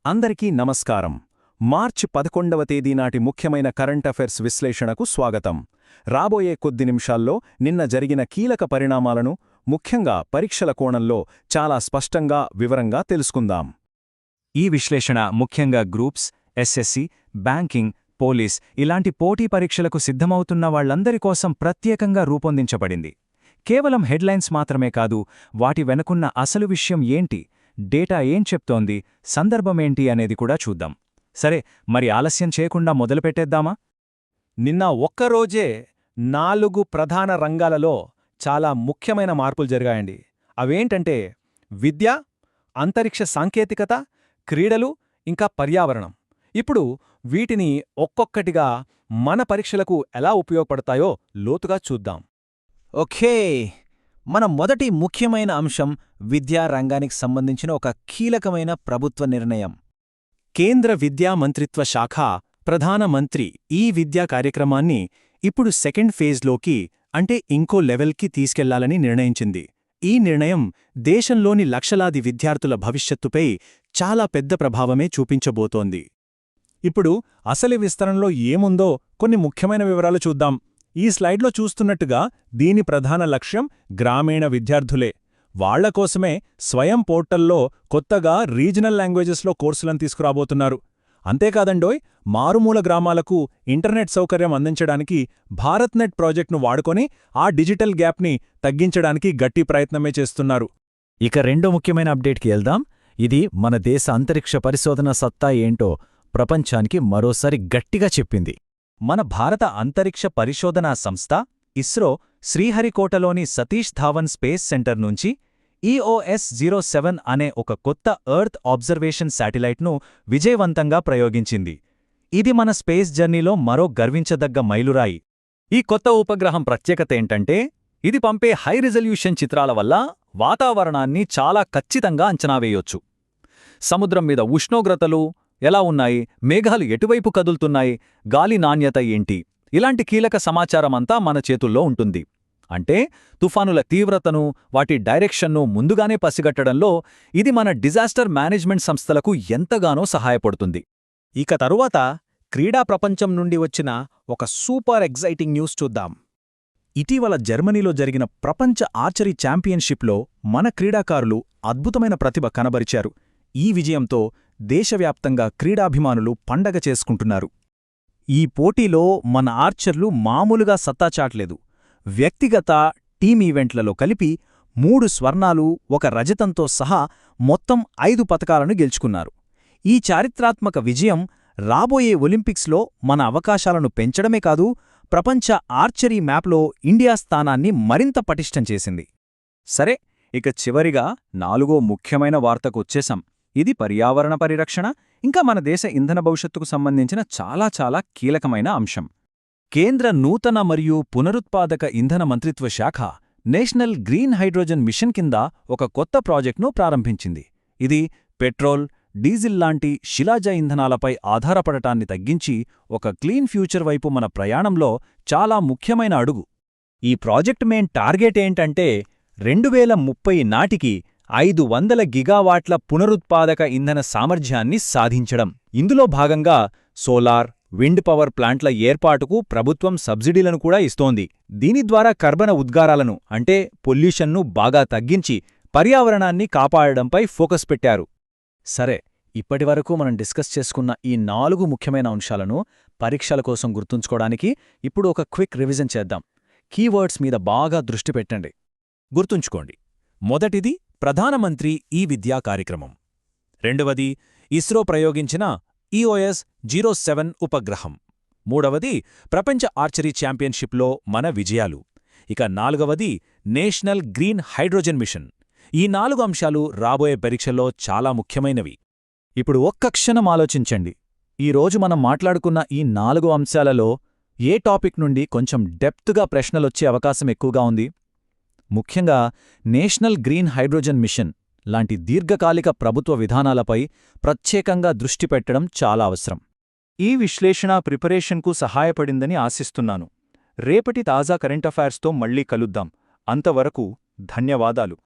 అందరికీ నమస్కారం. మార్చి 11వ తేదీ నాటి ముఖ్యమైన కరెంట్ అఫైర్స్ విశ్లేషణకు స్వాగతం. రాబోయే కొద్ది నిమిషాల్లో నిన్న జరిగిన కీలక పరిణామాలను, ముఖ్యంగా పరీక్షల కోణంలో చాలా స్పష్టంగా, వివరంగా తెలుసుకుందాం. ఈ విశ్లేషణ ముఖ్యంగా గ్రూప్స్, ఎస్ఎస్సి, బ్యాంకింగ్, పోలీస్ ఇలాంటి పోటీ పరీక్షలకు సిద్ధమవుతున్న వాళ్లందరి కోసం ప్రత్యేకంగా రూపొందించబడింది. కేవలం హెడ్లైన్స్ మాత్రమే కాదు, వాటి వెనుకున్న అసలు విషయం ఏంటి, డేటా ఏం చెప్తోంది, సందర్భమేంటి అనేది కూడా చూద్దాం. సరే, మరి ఆలస్యం చేయకుండా మొదలుపెట్టేద్దామా? నిన్న ఒక్కరోజే 4 ప్రధాన రంగాలలో చాలా ముఖ్యమైన మార్పులు జరిగాయండి. అవేంటంటే విద్య, అంతరిక్ష సాంకేతికత, క్రీడలు, ఇంకా పర్యావరణం. ఇప్పుడు వీటిని ఒక్కొక్కటిగా మన పరీక్షలకు ఎలా ఉపయోగపడతాయో లోతుగా చూద్దాం. ఓకే, మన మొదటి ముఖ్యమైన అంశం విద్యా రంగానికి సంబంధించిన ఒక కీలకమైన ప్రభుత్వ నిర్ణయం. కేంద్ర విద్యా మంత్రిత్వ శాఖ ప్రధానమంత్రి ఈ విద్యా కార్యక్రమాన్ని ఇప్పుడు సెకండ్ ఫేజ్లోకి, అంటే ఇంకో లెవెల్కి తీసుకెళ్లాలని నిర్ణయించింది. ఈ నిర్ణయం దేశంలోని లక్షలాది విద్యార్థుల భవిష్యత్తుపై చాలా పెద్ద ప్రభావమే చూపించబోతోంది. ఇప్పుడు అసలు విస్తరణలో ఏముందో కొన్ని ముఖ్యమైన వివరాలు చూద్దాం. ఈ స్లైడ్లో చూస్తున్నట్టుగా దీని ప్రధాన లక్ష్యం గ్రామీణ విద్యార్థులే. వాళ్లకోసమే స్వయం పోర్టల్లో కొత్తగా రీజనల్ లాంగ్వేజెస్లో కోర్సులను తీసుకురాబోతున్నారు. అంతేకాదండోయ్, మారుమూల గ్రామాలకు ఇంటర్నెట్ సౌకర్యం అందించడానికి భారత్నెట్ ప్రాజెక్టును వాడుకొని ఆ డిజిటల్ గ్యాప్ని తగ్గించడానికి గట్టి ప్రయత్నమే చేస్తున్నారు. ఇక రెండో ముఖ్యమైన అప్డేట్కి వెళ్దాం. ఇది మన దేశ అంతరిక్ష పరిశోధన సత్తా ఏంటో ప్రపంచానికి మరోసారి గట్టిగా చెప్పింది. మన భారత అంతరిక్ష పరిశోధనా సంస్థ ఇస్రో శ్రీహరికోటలోని సతీష్ ధావన్ స్పేస్ సెంటర్ నుంచి EOS-07 అనే ఒక కొత్త ఎర్త్ ఆబ్జర్వేషన్ శాటిలైట్ను విజయవంతంగా ప్రయోగించింది. ఇది మన స్పేస్ జర్నీలో మరో గర్వించదగ్గ మైలురాయి. ఈ కొత్త ఉపగ్రహం ప్రత్యేకతేంటంటే ఇది పంపే హై రిజల్యూషన్ చిత్రాల వల్ల వాతావరణాన్ని చాలా ఖచ్చితంగా అంచనా వేయొచ్చు. సముద్రం మీద ఉష్ణోగ్రతలు ఎలా ఉన్నాయి, మేఘాలు ఎటువైపు కదులుతున్నాయి, గాలి నాణ్యత ఏంటి, ఇలాంటి కీలక సమాచారమంతా మన చేతుల్లో ఉంటుంది. అంటే తుఫానుల తీవ్రతను, వాటి డైరెక్షన్ను ముందుగానే పసిగట్టడంలో ఇది మన డిజాస్టర్ మేనేజ్మెంట్ సంస్థలకు ఎంతగానో సహాయపడుతుంది. ఇక తరువాత క్రీడా ప్రపంచం నుండి వచ్చిన ఒక సూపర్ ఎగ్జైటింగ్ న్యూస్ చూద్దాం. ఇటీవల జర్మనీలో జరిగిన ప్రపంచ ఆర్చరీ ఛాంపియన్షిప్లో మన క్రీడాకారులు అద్భుతమైన ప్రతిభ కనబరిచారు. ఈ విజయంతో దేశవ్యాప్తంగా క్రీడాభిమానులు పండగ చేసుకుంటున్నారు. ఈ పోటీలో మన ఆర్చర్లు మామూలుగా సత్తాచాట్లేదు. వ్యక్తిగత, టీం ఈవెంట్లలో కలిపి 3 స్వర్ణాలు, 1 రజతంతో సహా మొత్తం 5 పతకాలను గెలుచుకున్నారు. ఈ చారిత్రాత్మక విజయం రాబోయే ఒలింపిక్స్లో మన అవకాశాలను పెంచడమే కాదు, ప్రపంచ ఆర్చరీ మ్యాప్లో ఇండియా స్థానాన్ని మరింత పటిష్టం చేసింది. సరే, ఇక చివరిగా 4వ ముఖ్యమైన వార్తకొచ్చేశాం. ఇది పర్యావరణ పరిరక్షణ, ఇంకా మన దేశ ఇంధన భవిష్యత్తుకు సంబంధించిన చాలా కీలకమైన అంశం. కేంద్ర నూతన మరియు పునరుత్పాదక ఇంధన మంత్రిత్వ శాఖ నేషనల్ గ్రీన్ హైడ్రోజన్ మిషన్ కింద ఒక కొత్త ప్రాజెక్టును ప్రారంభించింది. ఇది పెట్రోల్, డీజిల్ లాంటి శిలాజ ఇంధనాలపై ఆధారపడటాన్ని తగ్గించి ఒక క్లీన్ ఫ్యూచర్ వైపు మన ప్రయాణంలో చాలా ముఖ్యమైన అడుగు. ఈ ప్రాజెక్ట్ మెయిన్ టార్గెట్ ఏంటంటే 2030 నాటికి 500 గిగావాట్ల పునరుత్పాదక ఇంధన సామర్థ్యాన్ని సాధించడం. ఇందులో భాగంగా సోలార్, విండ్ పవర్ ప్లాంట్ల ఏర్పాటుకు ప్రభుత్వం సబ్సిడీలను కూడా ఇస్తోంది. దీని ద్వారా కర్బన ఉద్గారాలను, అంటే పొల్యూషన్ను బాగా తగ్గించి పర్యావరణాన్ని కాపాడడంపై ఫోకస్ పెట్టారు. సరే, ఇప్పటివరకు మనం డిస్కస్ చేసుకున్న ఈ 4 ముఖ్యమైన అంశాలను పరీక్షల కోసం గుర్తుంచుకోవడానికి ఇప్పుడు ఒక క్విక్ రివిజన్ చేద్దాం. కీవర్డ్స్ మీద బాగా దృష్టి పెట్టండి. గుర్తుంచుకోండి, మొదటిది ప్రధానమంత్రి ఈ విద్యా కార్యక్రమం. రెండవది ఇస్రో ప్రయోగించిన EOS-07 ఉపగ్రహం. మూడవది ప్రపంచ ఆర్చరీ ఛాంపియన్షిప్లో మన విజయాలు. ఇక 4వది నేషనల్ గ్రీన్ హైడ్రోజన్ మిషన్. ఈ 4 అంశాలు రాబోయే పరీక్షల్లో చాలా ముఖ్యమైనవి. ఇప్పుడు ఒక్క క్షణం ఆలోచించండి. ఈరోజు మనం మాట్లాడుకున్న ఈ 4 అంశాలలో ఏ టాపిక్ నుండి కొంచెం డెప్త్గా ప్రశ్నలొచ్చే అవకాశం ఎక్కువగా ఉంది? ముఖ్యంగా నేషనల్ గ్రీన్ హైడ్రోజన్ మిషన్ లాంటి దీర్ఘకాలిక ప్రభుత్వ విధానాలపై ప్రత్యేకంగా దృష్టి పెట్టడం చాలా అవసరం. ఈ విశ్లేషణ ప్రిపరేషన్కు సహాయపడిందని ఆశిస్తున్నాను. రేపటి తాజా కరెంట్ అఫైర్స్తో మళ్ళీ కలుద్దాం. అంతవరకు ధన్యవాదాలు.